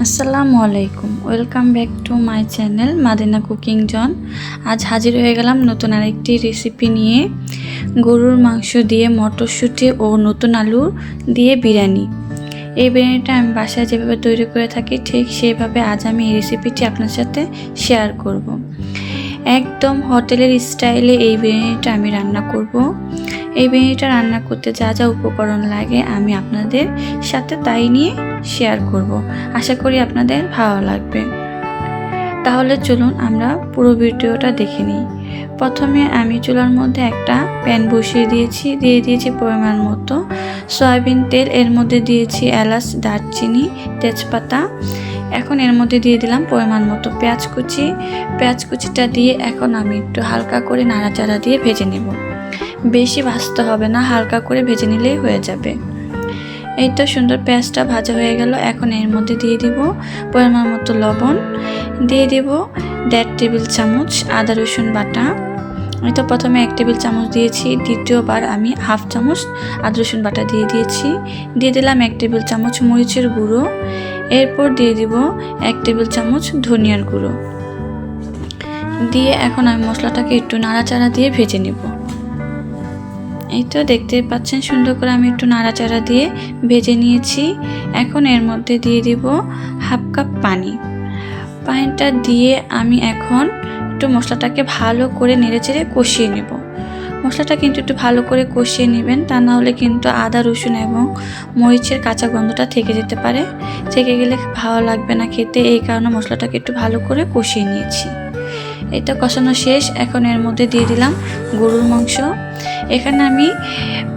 আসসালামু আলাইকুম, welcome back to my channel Madina cooking zone. আজ হাজির হয়ে গেলাম নতুন আরেকটি রেসিপি নিয়ে। গরুর মাংস দিয়ে মটরশুঁটি ও নতুন আলু দিয়ে বিরিয়ানি। এই বিরিয়ানিটা আমি বাসায় যেভাবে তৈরি করে থাকি ঠিক সেইভাবে আজ আমি এই রেসিপিটি আপনার সাথে শেয়ার করব। একদম হোটেলের স্টাইলে এই বিরিয়ানিটা আমি রান্না করব। এই বিরিয়ানিটা রান্না করতে যা যা উপকরণ লাগে আমি আপনাদের সাথে তাই নিয়ে শেয়ার করব। আশা করি আপনাদের ভালো লাগবে। তাহলে চলুন আমরা পুরো ভিডিওটা দেখে নিই। প্রথমে আমি চুলার মধ্যে একটা প্যান বসিয়ে দিয়েছি পরিমাণ মতো সয়াবিন তেল। এর মধ্যে দিয়েছি এলাচ, দারচিনি, তেজপাতা। এখন এর মধ্যে দিয়ে দিলাম পরিমাণ মতো পেঁয়াজ কুচিটা দিয়ে এখন আমি একটু হালকা করে নাড়াচাড়া দিয়ে ভেজে নেব। বেশি ভাজতে হবে না, হালকা করে ভেজে নিলেই হয়ে যাবে। এই তো সুন্দর পেঁয়াজটা ভাজা হয়ে গেল। এখন এর মধ্যে দিয়ে দিব পরিমাণ মতো লবণ, দিয়ে দিব 1.5 টেবিল চামচ আদা রসুন বাটা। এই তো প্রথমে 1 টেবিল চামচ দিয়েছি, দ্বিতীয়বার আমি 1/2 চামচ আদা রসুন বাটা দিয়ে দিলাম 1 টেবিল চামচ মরিচের গুঁড়ো। এরপর দিয়ে দিব 1 টেবিল চামচ ধনিয়ার গুঁড়ো দিয়ে এখন আমি মশলাটাকে একটু নাড়াচাড়া দিয়ে ভেজে নেব। এই তো দেখতে পাচ্ছেন সুন্দর করে আমি একটু নাড়াচাড়া দিয়ে ভেজে নিয়েছি। এখন এর মধ্যে দিয়ে দিব 1/2 কাপ পানি। পানিটা দিয়ে আমি এখন একটু মশলাটাকে ভালো করে নেড়েচেড়ে কষিয়ে নেব। মশলাটা কিন্তু একটু ভালো করে কষিয়ে নেবেন, তা না হলে কিন্তু আদা রসুন এবং মরিচের কাঁচা গন্ধটা থেকে যেতে পারে। থেকে গেলে ভালো লাগবে না খেতে, এই কারণে মশলাটাকে একটু ভালো করে কষিয়ে নিয়েছি। এটা কষানো শেষ। এখন এর মধ্যে দিয়ে দিলাম গরুর মাংস। এখানে আমি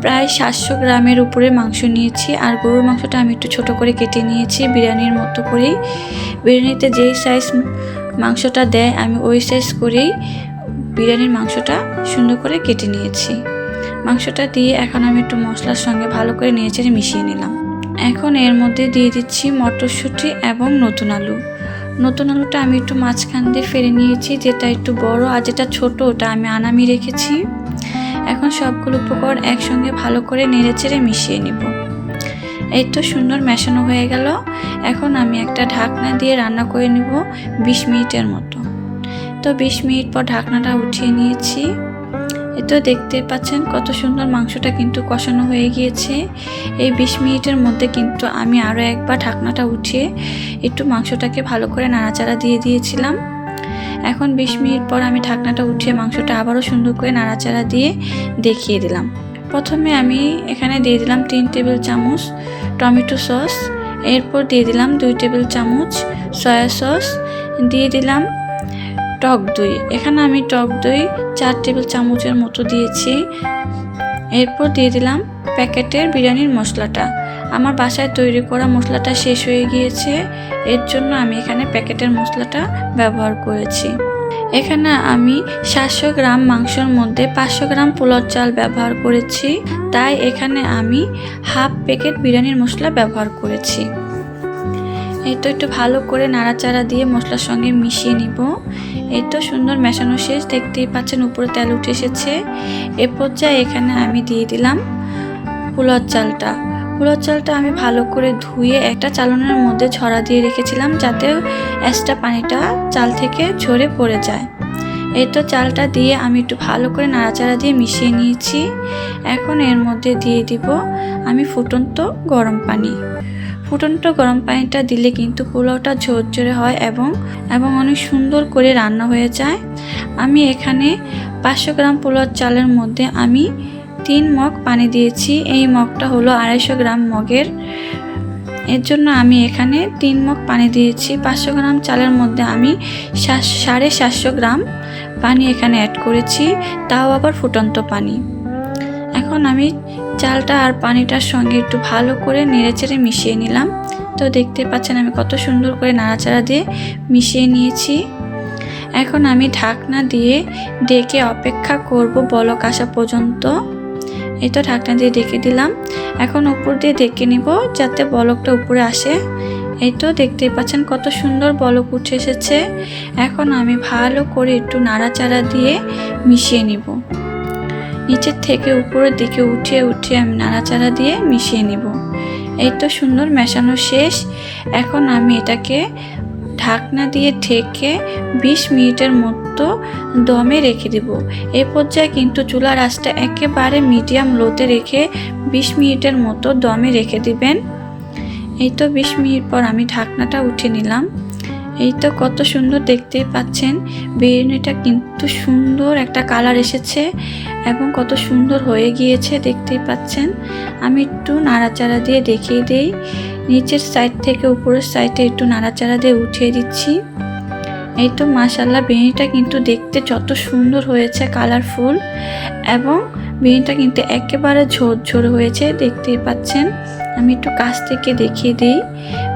প্রায় 700 গ্রামের উপরে মাংস নিয়েছি, আর গরুর মাংসটা আমি একটু ছোট করে কেটে নিয়েছি বিরিয়ানির মতো করেই। বিরিয়ানিতে যেই সাইজ মাংসটা দেয় আমি ওই সাইজ করেই বিরিয়ানির মাংসটা সুন্দর করে কেটে নিয়েছি। মাংসটা দিয়ে এখন আমি একটু মশলার সঙ্গে ভালো করে নেড়েচেড়ে মিশিয়ে নিলাম। এখন এর মধ্যে দিয়ে দিচ্ছি মটরশুঁটি এবং নতুন আলুটা আমি একটু মাঝখান দিয়ে ফেলে নিয়েছি, যেটা একটু বড় আর যেটা ছোট ওটা আমি আনামি রেখেছি। এখন সবগুলো উপকরণ একসঙ্গে ভালো করে নেড়েচেড়ে মিশিয়ে নিব। এই তো সুন্দর মেশানো হয়ে গেল। এখন আমি একটা ঢাকনা দিয়ে রান্না করে নিব 20 মিনিটের মতো। তো 20 মিনিট পর ঢাকনাটা উঠিয়ে নিয়েছি। এই তো দেখতে পাচ্ছেন কত সুন্দর মাংসটা কিন্তু কষানো হয়ে গিয়েছে। এই 20 মিনিটের মধ্যে কিন্তু আমি আরও একবার ঢাকনাটা উঠিয়ে একটু মাংসটাকে ভালো করে নাড়াচাড়া দিয়ে দিয়েছিলাম। এখন 20 মিনিট পর আমি ঢাকনাটা উঠিয়ে মাংসটা আবারও সুন্দর করে নাড়াচাড়া দিয়ে দেখিয়ে দিলাম। প্রথমে আমি এখানে দিয়ে দিলাম 3 টেবিল চামচ টমেটো সস। এরপর দিয়ে দিলাম 2 টেবিল চামচ সয়া সস, দিয়ে দিলাম টক দই। এখানে আমি টক দই 4 টেবিল চামচের মতো দিয়েছি। এরপর দিয়ে দিলাম প্যাকেটের বিরিয়ানির মশলাটা। আমার বাসায় তৈরি করা মশলাটা শেষ হয়ে গিয়েছে, এর জন্য আমি এখানে প্যাকেটের মশলাটা ব্যবহার করেছি। এখানে আমি 700 গ্রাম মাংসের মধ্যে 500 গ্রাম পোলাও চাল ব্যবহার করেছি, তাই এখানে আমি 1/2 প্যাকেট বিরিয়ানির মশলা ব্যবহার করেছি। এই তো একটু ভালো করে নাড়াচাড়া দিয়ে মশলার সঙ্গে মিশিয়ে নিব। এই তো সুন্দর মেশানো শেষ, দেখতেই পাচ্ছেন উপরে তেল উঠে এসেছে। এ পর্যায়ে এখানে আমি দিয়ে দিলাম পোলাও চালটা আমি ভালো করে ধুয়ে একটা চালনের মধ্যে ছড়া দিয়ে রেখেছিলাম, যাতে এক্সট্রা পানিটা চাল থেকে ঝরে পড়ে যায়। এই তো চালটা দিয়ে আমি একটু ভালো করে নাড়াচাড়া দিয়ে মিশিয়ে নিয়েছি। এখন এর মধ্যে দিয়ে দিব আমি ফুটন্ত গরম পানিটা দিলে কিন্তু পোলাওটা ঝরঝরে হয় এবং অনেক সুন্দর করে রান্না হয়ে যায়। আমি এখানে 500 গ্রাম পোলাও চালের মধ্যে আমি 3 মগ পানি দিয়েছি। এই মগটা হলো 250 গ্রাম মগের, এর জন্য আমি এখানে 3 মগ পানি দিয়েছি। 500 গ্রাম চালের মধ্যে আমি 750 গ্রাম পানি এখানে অ্যাড করেছি, তাও আবার ফুটন্ত পানি। এখন আমি চালটা আর পানিটার সঙ্গে একটু ভালো করে নেড়েচেড়ে মিশিয়ে নিলাম। তো দেখতে পাচ্ছেন আমি কত সুন্দর করে নাড়াচাড়া দিয়ে মিশিয়ে নিয়েছি। এখন আমি ঢাকনা দিয়ে ডেকে অপেক্ষা করব বলক আসা পর্যন্ত। এই তো ঢাকনা দিয়ে ডেকে দিলাম। এখন উপর দিয়ে ডেকে নিব যাতে বলকটা উপরে আসে। এই তো দেখতেই পাচ্ছেন কত সুন্দর বলক উঠে এসেছে। এখন আমি ভালো করে একটু নাড়াচাড়া দিয়ে মিশিয়ে নিব। নিচের থেকে উপরের দিকে উঠিয়ে আমি নাড়াচাড়া দিয়ে মিশিয়ে নিব। এই তো সুন্দর মেশানো শেষ। এখন আমি এটাকে ঢাকনা দিয়ে ঢেকে 20 মিনিটের মতো দমে রেখে দেব। এই পর্যায়ে কিন্তু চুলার আঁচটা একেবারে মিডিয়াম লোতে রেখে 20 মিনিটের মতো দমে রেখে দিবেন। এই তো 20 মিনিট পর আমি ঢাকনাটা উঠিয়ে নিলাম। এই তো কত সুন্দর দেখতেই পাচ্ছেন, বিরিয়ানিটা কিন্তু সুন্দর একটা কালার এসেছে এবং কত সুন্দর হয়ে গিয়েছে দেখতেই পাচ্ছেন। আমি একটু নাড়াচাড়া দিয়ে দেখিয়ে দেই, নিচের সাইড থেকে উপরের সাইডে একটু নাড়াচাড়া দিয়ে উঠিয়ে দিচ্ছি। এই তো মাশাআল্লাহ, বিরিয়ানিটা কিন্তু দেখতে যত সুন্দর হয়েছে, কালারফুল, এবং বিরিয়ানিটা কিন্তু একেবারে ঝরঝর হয়েছে দেখতেই পাচ্ছেন। আমি একটু কাছ থেকে দেখিয়ে দিই,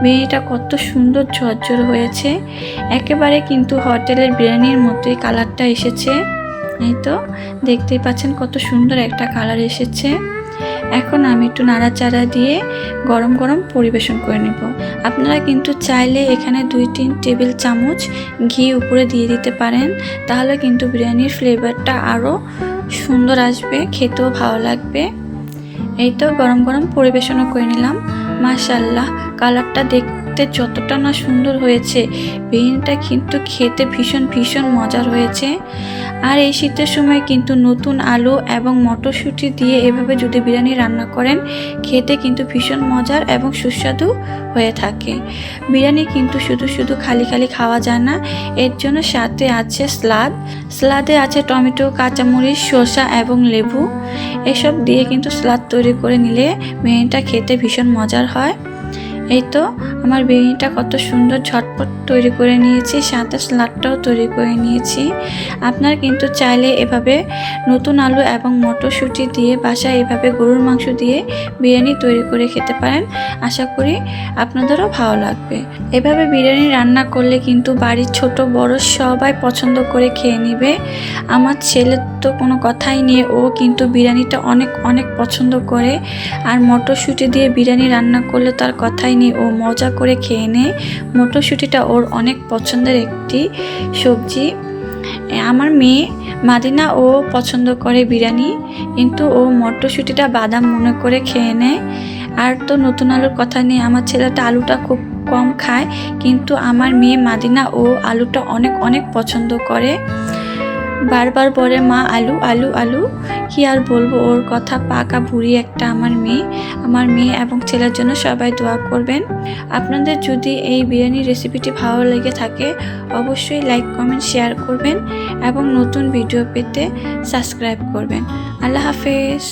বিরিয়ানিটা কত সুন্দর ঝরঝর হয়েছে, একেবারে কিন্তু হোটেলের বিরিয়ানির মতোই কালারটা এসেছে। এই তো দেখতেই পাচ্ছেন কত সুন্দর একটা কালার এসেছে। এখন আমি একটু নাড়াচাড়া দিয়ে গরম গরম পরিবেশন করে নেব। আপনারা কিন্তু চাইলে এখানে 2-3 টেবিল চামচ ঘি উপরে দিয়ে দিতে পারেন, তাহলে কিন্তু বিরিয়ানির ফ্লেভারটা আরও সুন্দর আসবে, খেতেও ভালো লাগবে। এই তো গরম গরম পরিবেশনও করে নিলাম। মাশাআল্লাহ, কালারটা দেখতে যতটা না সুন্দর হয়েছে, বিরিয়ানিটা কিন্তু খেতে ভীষণ ভীষণ মজার হয়েছে। আর এই শীতের সময় কিন্তু নতুন আলু এবং মটরশুঁটি দিয়ে এভাবে যদি বিরিয়ানি রান্না করেন, খেতে কিন্তু ভীষণ মজার এবং সুস্বাদু হয়ে থাকে। বিরিয়ানি কিন্তু শুধু শুধু খালি খালি খাওয়া যায় না, এর জন্য সাথে আছে স্লাদে আছে টমেটো, কাঁচামরিচ, শসা এবং লেবু। এসব দিয়ে কিন্তু স্লাদ তৈরি করে নিলে বিরিয়ানিটা খেতে ভীষণ মজার হয়। এই তো আমার বিরিয়ানিটা কত সুন্দর ঝটপট তৈরি করে নিয়েছি, সাথে স্লাদটাও তৈরি করে নিয়েছি। আপনারা কিন্তু চাইলে এভাবে নতুন আলু এবং মটরশুঁটি দিয়ে বাসায় এভাবে গরুর মাংস দিয়ে বিরিয়ানি তৈরি করে খেতে পারেন। আশা করি আপনাদেরও ভালো লাগবে। এভাবে বিরিয়ানি রান্না করলে কিন্তু বাড়ির ছোট বড় সবাই পছন্দ করে খেয়ে নেবে। আমার ছেলের তো কোনো কথাই নেই, ও কিন্তু বিরিয়ানিটা অনেক অনেক পছন্দ করে। আর মটরশুঁটি দিয়ে বিরিয়ানি রান্না করলে তার কথাই নেই, ও মজা করে খেয়ে নেয়। মটরশুঁটিটা ওর অনেক পছন্দের একটি সবজি। আমার মেয়ে মাদিনা ও পছন্দ করে বিরিয়ানি, কিন্তু ও মটরশুঁটিটা বাদাম মনে করে খেয়ে নেয়। আর তো নতুন আলুর কথা নেই, আমার ছেলেটা আলুটা খুব কম খায়, কিন্তু আমার মেয়ে মাদিনা ও আলুটা অনেক অনেক পছন্দ করে। বারবার বলে মা আলু আলু আলু। কি আর বলবো ওর কথা, পাকা বুড়ি একটা আমার মেয়ে এবং ছেলের জন্য সবাই দোয়া করবেন। আপনাদের যদি এই বিরিয়ানির রেসিপিটি ভালো লেগে থাকে, অবশ্যই লাইক কমেন্ট শেয়ার করবেন এবং নতুন ভিডিও পেতে সাবস্ক্রাইব করবেন। আল্লাহ হাফেজ।